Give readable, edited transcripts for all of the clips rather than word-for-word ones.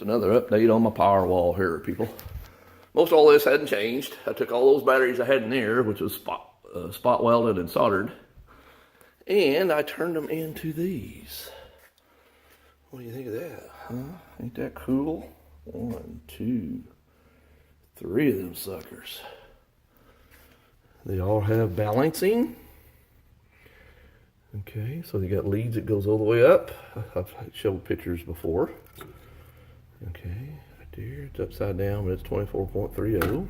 Another update on my power wall here, people. Most all this hadn't changed. I took all those batteries I had in there, which was spot welded and soldered, and I turned them into these. What do you think of that, huh? Ain't that cool? 1, 2, 3 of them suckers. They all have balancing. Okay, so they got leads that goes all the way up. I've showed pictures before. Okay, right there, it's upside down, but it's 24.30.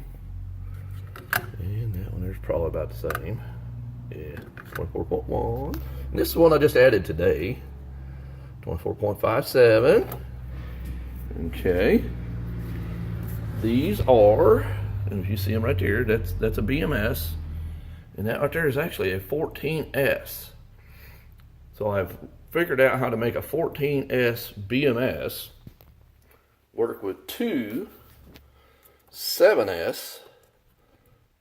And that one there's probably about the same. Yeah, 24.1. And this is one I just added today. 24.57. Okay. These are, and if you see them right there, that's a BMS. And that right there is actually a 14S. So I've figured out how to make a 14S BMS work with two 7S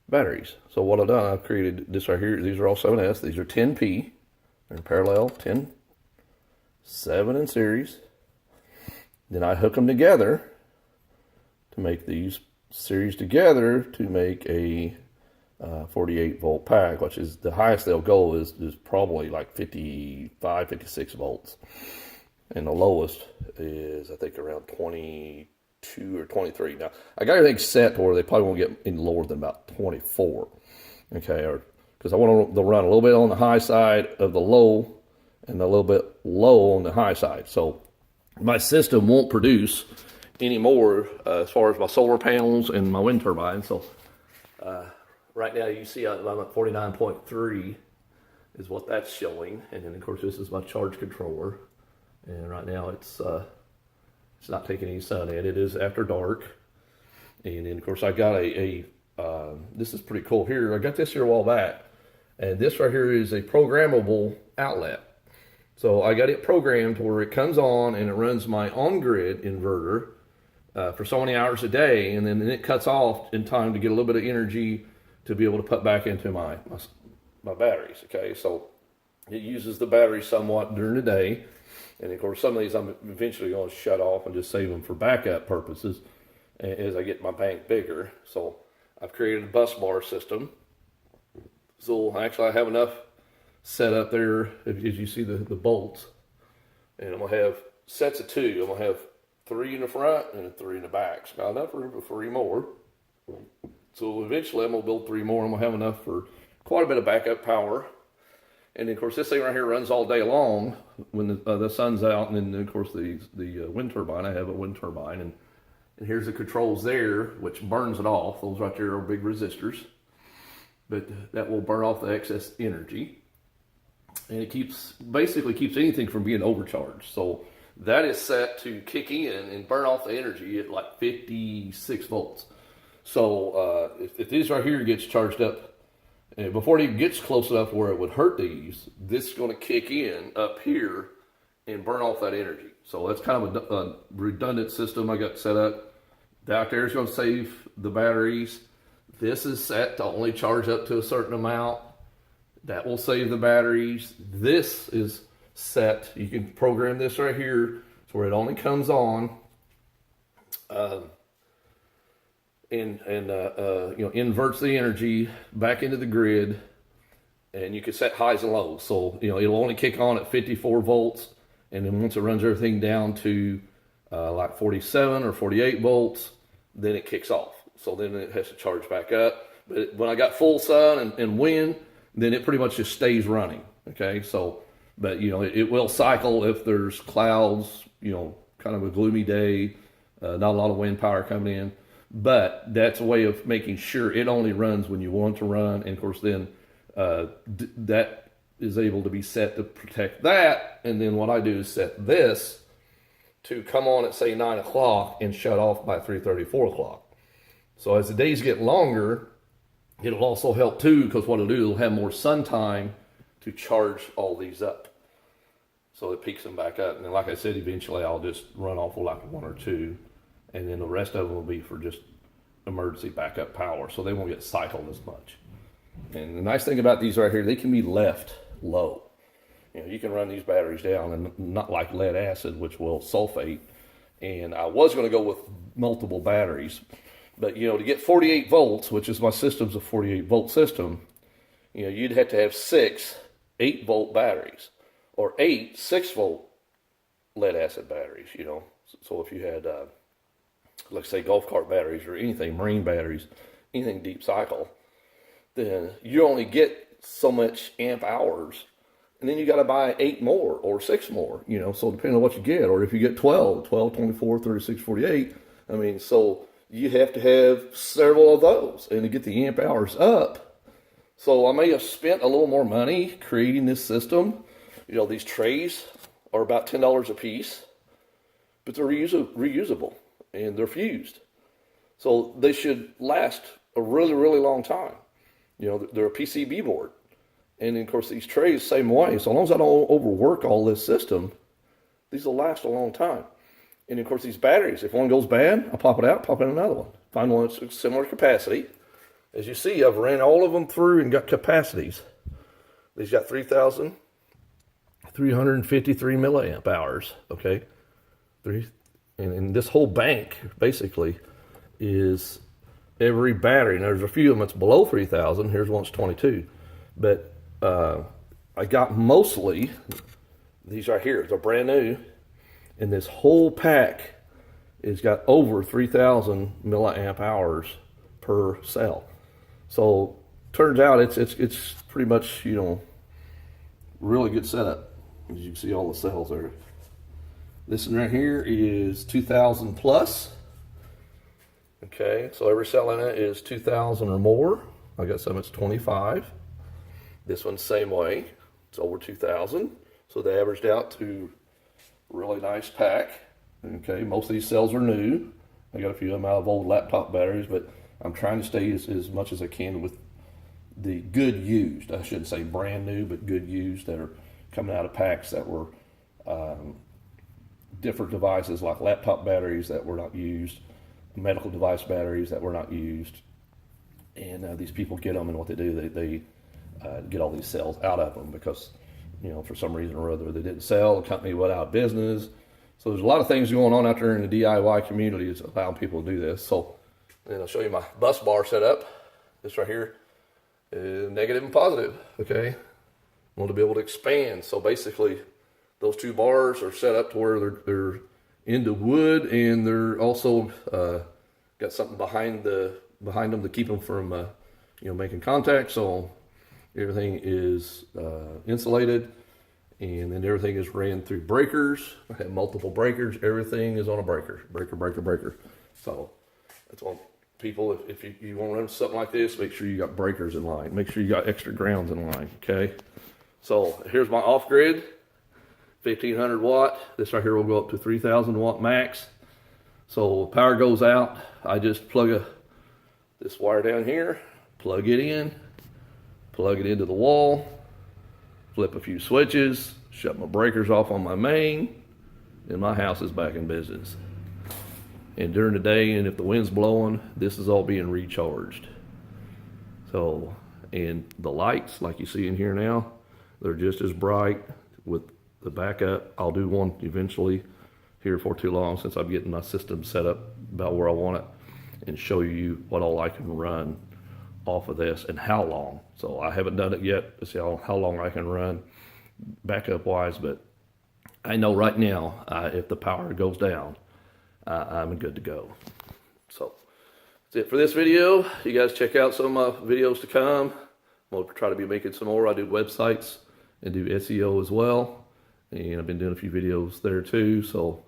batteries. So what I've done, I've created this right here. These are all 7S. These are 10P. They're in parallel, 10, 7 in series. Then I hook them together to make these series together to make a 48 volt pack, which is the highest they'll go is probably like 55, 56 volts. And the lowest is, I think, around 22 or 23. Now, I got everything set to where they probably won't get any lower than about 24. Okay, or because I want to run a little bit on the high side of the low and a little bit low on the high side. So my system won't produce any more as far as my solar panels and my wind turbine. So right now you see I'm at 49.3 is what that's showing. And then of course this is my charge controller. And right now it's not taking any sun in. It is after dark. And then of course I got this is pretty cool here. I got this here a while back. And this right here is a programmable outlet. So I got it programmed where it comes on and it runs my on-grid inverter for so many hours a day, and then it cuts off in time to get a little bit of energy to be able to put back into my batteries. Okay, so it uses the battery somewhat during the day, and of course some of these I'm eventually going to shut off and just save them for backup purposes as I get my bank bigger. So I've created a bus bar system. So actually I have enough set up there, as you see the bolts, and I'm going to have sets of 2. I'm going to have 3 in the front and 3 in the back. So got enough room for 3 more. So eventually I'm going to build 3 more. I'm going to have enough for quite a bit of backup power. And then of course this thing right here runs all day long when the sun's out. And then of course the wind turbine, I have a wind turbine. And here's the controls there, which burns it off. Those right there are big resistors. But that will burn off the excess energy. And it basically keeps anything from being overcharged. So that is set to kick in and burn off the energy at like 56 volts. So if this right here gets charged up, and before it even gets close enough where it would hurt these, this is going to kick in up here and burn off that energy. So that's kind of a redundant system I got set up. Out there is going to save the batteries. This is set to only charge up to a certain amount. That will save the batteries. This is set. You can program this right here to where it only comes on inverts the energy back into the grid, and you can set highs and lows. So it'll only kick on at 54 volts, and then once it runs everything down to like 47 or 48 volts, then it kicks off. So then it has to charge back up. But when I got full sun and wind, then it pretty much just stays running. Okay, so, but it will cycle if there's clouds, kind of a gloomy day, not a lot of wind power coming in. But that's a way of making sure it only runs when you want it to run. And of course then that is able to be set to protect that. And then what I do is set this to come on at say 9 o'clock and shut off by 3:30, 4 o'clock. So as the days get longer, it'll also help too, because what it'll do, it'll have more sun time to charge all these up. So it peaks them back up. And then, like I said, eventually I'll just run off with like 1 or 2. And then the rest of them will be for just emergency backup power. So they won't get cycled as much. And the nice thing about these right here, they can be left low. You can run these batteries down, and not like lead acid, which will sulfate. And I was going to go with multiple batteries. But, to get 48 volts, which is my system's a 48 volt system, you'd have to have 6 8-volt batteries or 8 6-volt lead acid batteries, So if you had, like say, golf cart batteries or anything, marine batteries, anything deep cycle, then you only get so much amp hours. And then you got to buy 8 more or 6 more, so depending on what you get. Or if you get 12, 24, 36, 48, so you have to have several of those and to get the amp hours up. So I may have spent a little more money creating this system. These trays are about $10 a piece, but they're reusable and they're fused. So they should last a really, really long time. They're a PCB board. And then, of course, these trays, same way. So long as I don't overwork all this system, these will last a long time. And, of course, these batteries, if one goes bad, I pop it out, pop in another one. Find one that's similar capacity. As you see, I've ran all of them through and got capacities. These got 3,353 milliamp hours, okay? And this whole bank, basically, is every battery. Now, there's a few of them that's below 3,000. Here's one that's 22. But I got mostly these right here. They're brand new. And this whole pack has got over 3,000 milliamp hours per cell. So turns out it's pretty much, really good setup. As you can see all the cells there. This one right here is 2,000 plus. Okay, so every cell in it is 2,000 or more. I got some it's 25. This one's same way. It's over 2,000. So they averaged out to a really nice pack. Okay, most of these cells are new. I got a few of them out of old laptop batteries, but I'm trying to stay as much as I can with the good used. I shouldn't say brand new, but good used that are coming out of packs that were different devices like laptop batteries that were not used, medical device batteries that were not used. And these people get them, and what they do, they get all these cells out of them because, for some reason or other, they didn't sell. The company went out of business. So there's a lot of things going on out there in the DIY community that's allowing people to do this. So then I'll show you my bus bar setup. This right here is negative and positive, okay? I want to be able to expand. So basically, those two bars are set up to where they're into wood, and they're also got something behind them to keep them from making contact. So everything is insulated, and then everything is ran through breakers. I have multiple breakers. Everything is on a breaker. Breaker. So that's what people, if you want to run something like this, make sure you got breakers in line. Make sure you got extra grounds in line, okay? So here's my off-grid, 1,500 watt. This right here will go up to 3,000 watt max. So power goes out, I just plug this wire down here, plug it in, plug it into the wall, flip a few switches, shut my breakers off on my main, and my house is back in business. And during the day, and if the wind's blowing, this is all being recharged. So, and the lights, like you see in here now, they're just as bright with the backup. I'll do one eventually here for too long, since I'm getting my system set up about where I want it, and show you what all I can run off of this and how long. So I haven't done it yet to see how long I can run backup wise, but I know right now if the power goes down, I'm good to go. So that's it for this video. You guys check out some of my videos to come. I'm going to try to be making some more. I do websites and do SEO as well, and I've been doing a few videos there too. So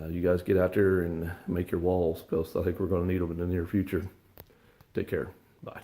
you guys get out there and make your walls, because I think we're going to need them in the near future. Take care. Bye.